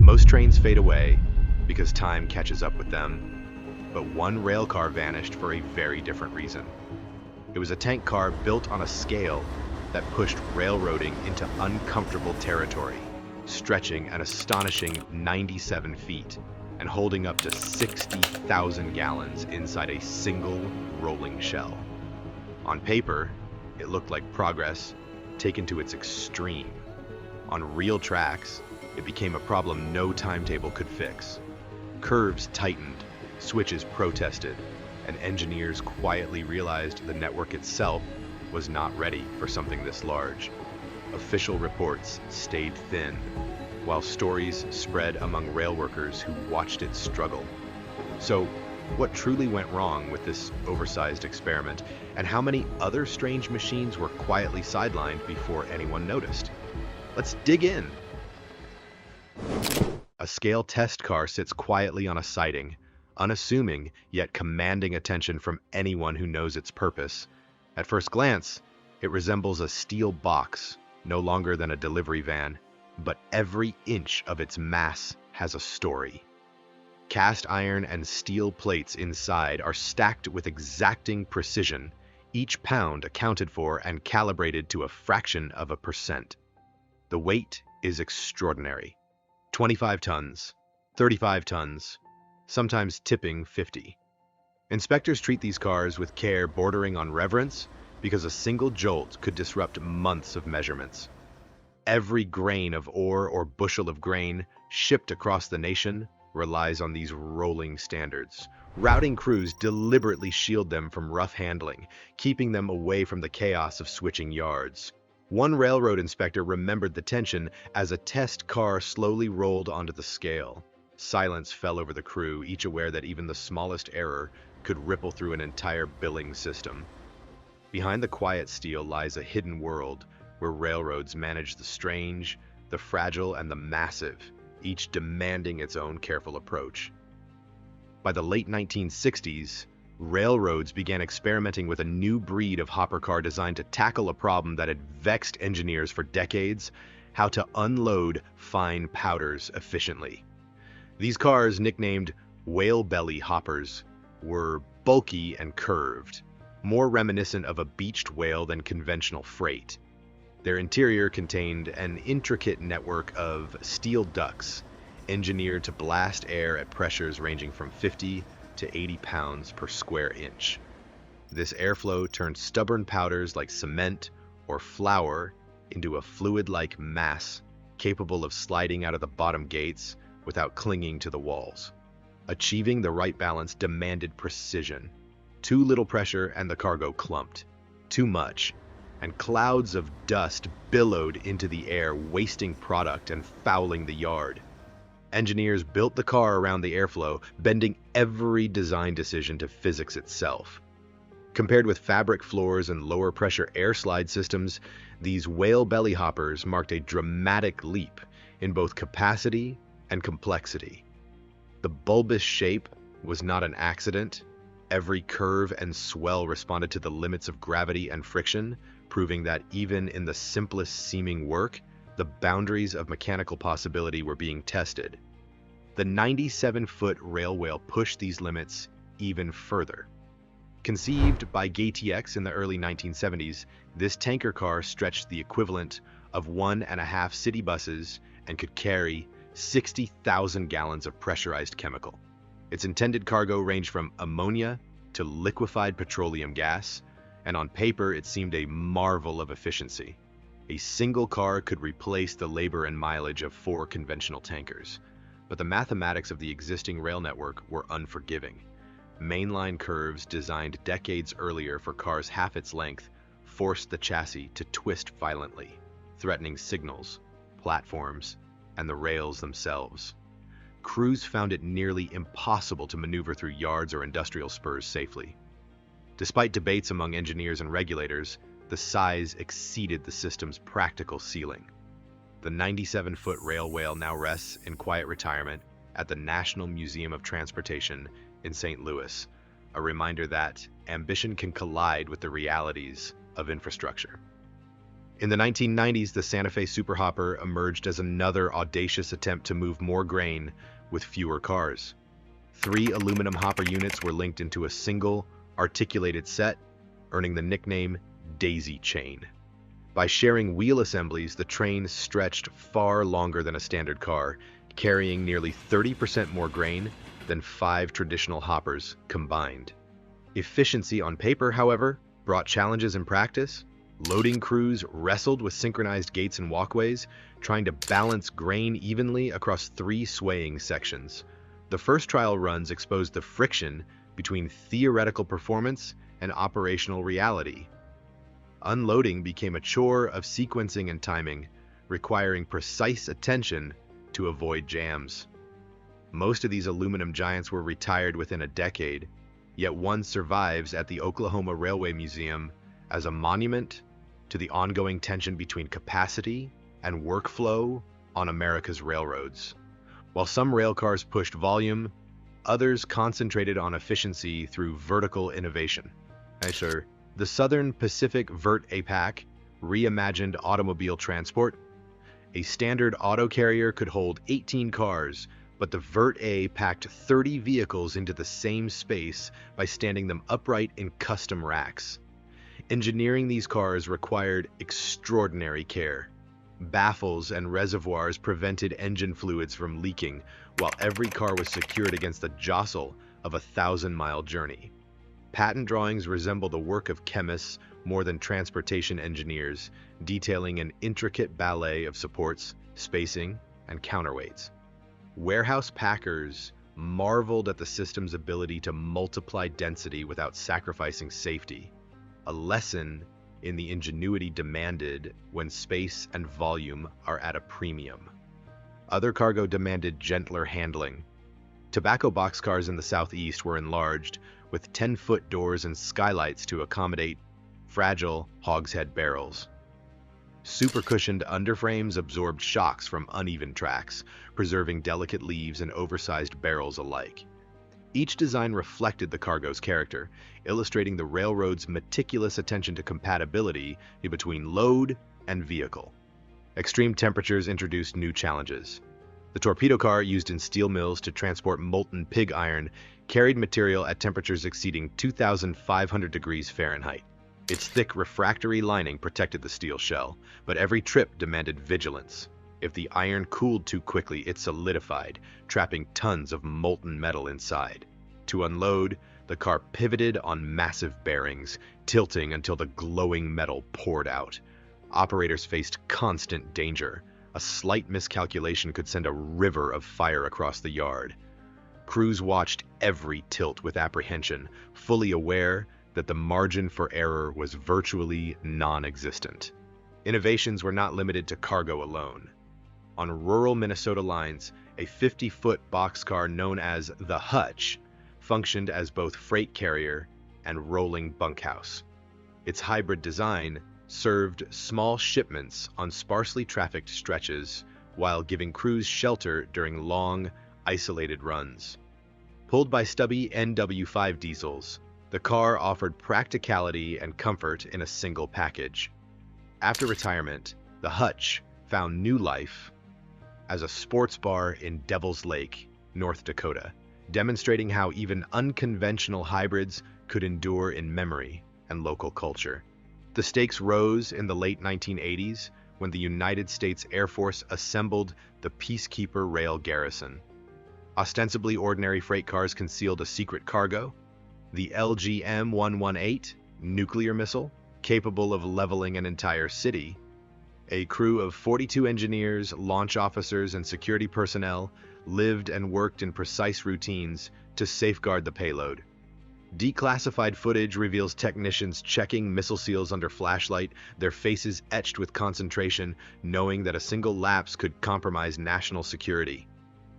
Most trains fade away because time catches up with them, but one railcar vanished for a very different reason. It was a tank car built on a scale that pushed railroading into uncomfortable territory, stretching an astonishing 97 feet and holding up to 60,000 gallons inside a single rolling shell. On paper, it looked like progress taken to its extreme. On real tracks, it became a problem no timetable could fix. Curves tightened, switches protested, and engineers quietly realized the network itself was not ready for something this large. Official reports stayed thin, while stories spread among rail workers who watched it struggle. So, what truly went wrong with this oversized experiment, and how many other strange machines were quietly sidelined before anyone noticed? Let's dig in. A scale test car sits quietly on a siding, unassuming yet commanding attention from anyone who knows its purpose. At first glance, it resembles a steel box, no longer than a delivery van, but every inch of its mass has a story. Cast iron and steel plates inside are stacked with exacting precision, each pound accounted for and calibrated to a fraction of a percent. The weight is extraordinary. 25 tons, 35 tons, sometimes tipping 50. Inspectors treat these cars with care bordering on reverence because a single jolt could disrupt months of measurements. Every grain of ore or bushel of grain shipped across the nation relies on these rolling standards. Routing crews deliberately shield them from rough handling, keeping them away from the chaos of switching yards. One railroad inspector remembered the tension as a test car slowly rolled onto the scale. Silence fell over the crew, each aware that even the smallest error could ripple through an entire billing system. Behind the quiet steel lies a hidden world where railroads manage the strange, the fragile, and the massive, each demanding its own careful approach. By the late 1960s, railroads began experimenting with a new breed of hopper car designed to tackle a problem that had vexed engineers for decades: how to unload fine powders efficiently. These cars, nicknamed Whalebelly hoppers, were bulky and curved, more reminiscent of a beached whale than conventional freight. Their interior contained an intricate network of steel ducts, engineered to blast air at pressures ranging from 50 to 80 pounds per square inch. This airflow turned stubborn powders like cement or flour into a fluid-like mass capable of sliding out of the bottom gates without clinging to the walls. Achieving the right balance demanded precision. Too little pressure and the cargo clumped. Too much, and clouds of dust billowed into the air, wasting product and fouling the yard. Engineers built the car around the airflow, bending every design decision to physics itself. Compared with fabric floors and lower pressure air slide systems, these Whalebelly hoppers marked a dramatic leap in both capacity and complexity. The bulbous shape was not an accident. Every curve and swell responded to the limits of gravity and friction, proving that even in the simplest seeming work, the boundaries of mechanical possibility were being tested. The 97-foot rail whale pushed these limits even further. Conceived by GATX in the early 1970s, this tanker car stretched the equivalent of 1.5 city buses and could carry 60,000 gallons of pressurized chemical. Its intended cargo ranged from ammonia to liquefied petroleum gas, and on paper it seemed a marvel of efficiency. A single car could replace the labor and mileage of 4 conventional tankers. But the mathematics of the existing rail network were unforgiving. Mainline curves designed decades earlier for cars half its length forced the chassis to twist violently, threatening signals, platforms, and the rails themselves. Crews found it nearly impossible to maneuver through yards or industrial spurs safely. Despite debates among engineers and regulators, the size exceeded the system's practical ceiling. The 97-foot rail whale now rests in quiet retirement at the National Museum of Transportation in St. Louis, a reminder that ambition can collide with the realities of infrastructure. In the 1990s, the Santa Fe Superhopper emerged as another audacious attempt to move more grain with fewer cars. 3 aluminum hopper units were linked into a single, articulated set, earning the nickname Daisy Chain. By sharing wheel assemblies, the train stretched far longer than a standard car, carrying nearly 30% more grain than 5 traditional hoppers combined. Efficiency on paper, however, brought challenges in practice. Loading crews wrestled with synchronized gates and walkways, trying to balance grain evenly across 3 swaying sections. The first trial runs exposed the friction between theoretical performance and operational reality. Unloading became a chore of sequencing and timing, requiring precise attention to avoid jams. Most of these aluminum giants were retired within a decade, yet one survives at the Oklahoma Railway Museum as a monument to the ongoing tension between capacity and workflow on America's railroads. While some railcars pushed volume, others concentrated on efficiency through vertical innovation. The Southern Pacific Vert APAC reimagined automobile transport. A standard auto carrier could hold 18 cars, but the Vert A packed 30 vehicles into the same space by standing them upright in custom racks. Engineering these cars required extraordinary care. Baffles and reservoirs prevented engine fluids from leaking, while every car was secured against the jostle of a 1,000-mile journey. Patent drawings resemble the work of chemists more than transportation engineers, detailing an intricate ballet of supports, spacing, and counterweights. Warehouse packers marveled at the system's ability to multiply density without sacrificing safety, a lesson in the ingenuity demanded when space and volume are at a premium. Other cargo demanded gentler handling. Tobacco boxcars in the southeast were enlarged, with 10-foot doors and skylights to accommodate fragile hogshead barrels. Super-cushioned underframes absorbed shocks from uneven tracks, preserving delicate leaves and oversized barrels alike. Each design reflected the cargo's character, illustrating the railroad's meticulous attention to compatibility between load and vehicle. Extreme temperatures introduced new challenges. The torpedo car, used in steel mills to transport molten pig iron, carried material at temperatures exceeding 2,500 degrees Fahrenheit. Its thick refractory lining protected the steel shell, but every trip demanded vigilance. If the iron cooled too quickly, it solidified, trapping tons of molten metal inside. To unload, the car pivoted on massive bearings, tilting until the glowing metal poured out. Operators faced constant danger. A slight miscalculation could send a river of fire across the yard. Crews watched every tilt with apprehension, fully aware that the margin for error was virtually non-existent. Innovations were not limited to cargo alone. On rural Minnesota lines, a 50-foot boxcar known as the Hutch functioned as both freight carrier and rolling bunkhouse. Its hybrid design served small shipments on sparsely trafficked stretches while giving crews shelter during long, isolated runs. Pulled by stubby NW5 diesels, the car offered practicality and comfort in a single package. After retirement, the Hutch found new life as a sports bar in Devil's Lake, North Dakota, demonstrating how even unconventional hybrids could endure in memory and local culture. The stakes rose in the late 1980s when the United States Air Force assembled the Peacekeeper Rail Garrison. Ostensibly ordinary freight cars concealed a secret cargo, the LGM-118 nuclear missile, capable of leveling an entire city. A crew of 42 engineers, launch officers, and security personnel lived and worked in precise routines to safeguard the payload. Declassified footage reveals technicians checking missile seals under flashlight, their faces etched with concentration, knowing that a single lapse could compromise national security.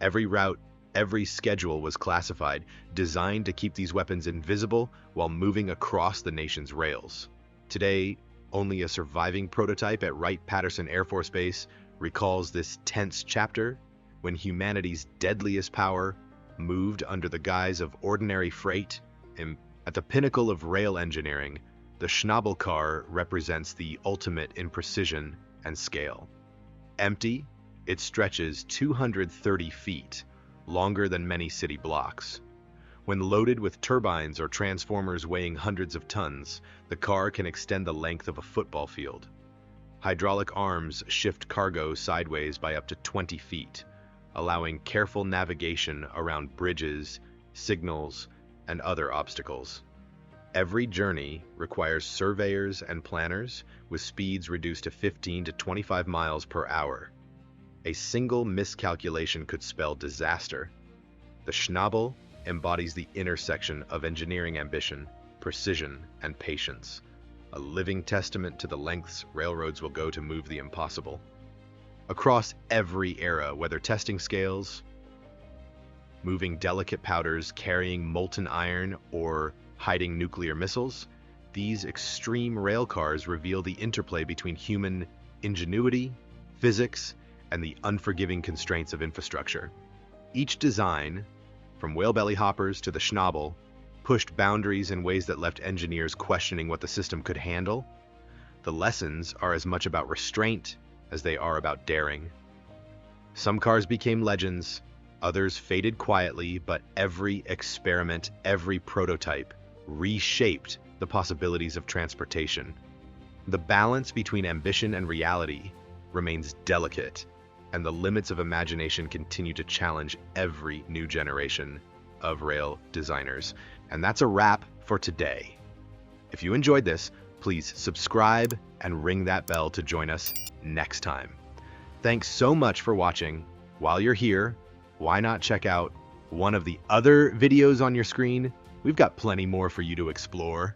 Every route, every schedule was classified, designed to keep these weapons invisible while moving across the nation's rails. Today, only a surviving prototype at Wright-Patterson Air Force Base recalls this tense chapter when humanity's deadliest power moved under the guise of ordinary freight. At the pinnacle of rail engineering, The Schnable car represents the ultimate in precision and scale. Empty, it stretches 230 feet, longer than many city blocks. When loaded with turbines or transformers weighing hundreds of tons, the car can extend the length of a football field. Hydraulic arms shift cargo sideways by up to 20 feet, allowing careful navigation around bridges, signals, and other obstacles. Every journey requires surveyors and planners with speeds reduced to 15 to 25 miles per hour. A single miscalculation could spell disaster. The Schnable embodies the intersection of engineering ambition, precision, and patience, a living testament to the lengths railroads will go to move the impossible. Across every era, whether testing scales, moving delicate powders, carrying molten iron, or hiding nuclear missiles, these extreme railcars reveal the interplay between human ingenuity, physics, and the unforgiving constraints of infrastructure. Each design, from Whalebelly hoppers to the Schnable, pushed boundaries in ways that left engineers questioning what the system could handle. The lessons are as much about restraint as they are about daring. Some cars became legends, others faded quietly, but every experiment, every prototype, reshaped the possibilities of transportation. The balance between ambition and reality remains delicate, and the limits of imagination continue to challenge every new generation of rail designers. And that's a wrap for today. If you enjoyed this, please subscribe and ring that bell to join us next time. Thanks so much for watching. While you're here, why not check out one of the other videos on your screen? We've got plenty more for you to explore.